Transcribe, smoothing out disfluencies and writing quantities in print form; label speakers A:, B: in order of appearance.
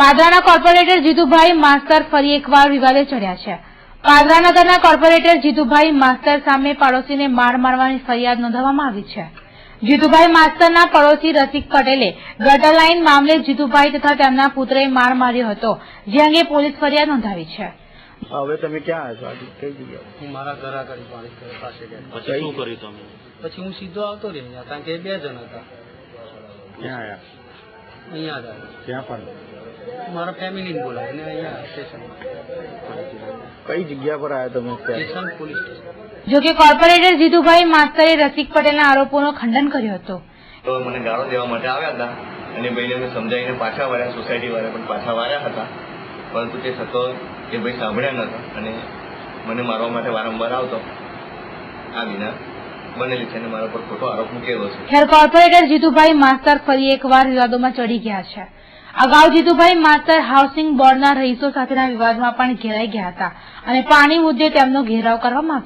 A: પાદરાના corporator Jitubhai માસ્તર ફરી એકવાર વિવાદે ચડ્યા છે। પાદરાનગરના કોર્પોરેટર જીતુભાઈ માસ્તર સામે પાડોશીને માર મારવાની ફરિયાદ નોંધવામાં આવી છે। જીતુભાઈ માસ્તરના પડોશી રસિક પટેલે ગટર લાઇન મામલે જીતુભાઈ તથા તેમના પુત્રએ માર માર્યો હતો, જે અંગે પોલીસ ફરિયાદ નોંધાવી છે।
B: હવે તમે ક્યાં આવ્યા છો? કઈ જગ્યાએ?
C: હું મારા ઘર આગળ પાણી પાસે ગયા।
D: પછી શું કર્યું તમે?
C: પછી હું સીધો આવતો રહ્યો, કારણ કે 2 જણ હતા।
B: ક્યાં આવ્યા?
C: અહીંયા જ આવ્યો,
B: ક્યાં પણ?
C: મારા ફેમિલીને બોલાવીને અહીંયા સ્ટેશન
B: કઈ જગ્યા પર આવ્યા તમે?
C: Station police station.
A: જોકે કોર્પોરેટર જીતુભાઈ માસ્તરે રસિક પટેલના આરોપોનો ખંડન કર્યો હતો।
E: તો મને ગાળો દેવા માટે આવ્યા હતા અને ભાઈને મેં સમજાવીને પાછા વાળ્યા, સોસાયટી વાળા પણ પાછા વાળ્યા હતા, પરંતુ તે છતો એ ભાઈ સાંભળ્યા નહોતા અને મને મારવા માટે વારંવાર આવતો। આ વિના બનેલી છે અને મારા પર ખોટો આરોપ મૂકેલો છે।
A: ખેર કોર્પોરેટર જીતુભાઈ માસ્તર ફરી એકવાર વિવાદોમાં ચડી ગયા છે। અગાઉ જીતુભાઈ માસ્તર હાઉસિંગ બોર્ડના રહીશો સાથેના વિવાદમાં પણ ઘેરાઈ ગયા હતા અને પાણી મુદ્દે તેમનો ઘેરાવ કરવામાં આવ્યો।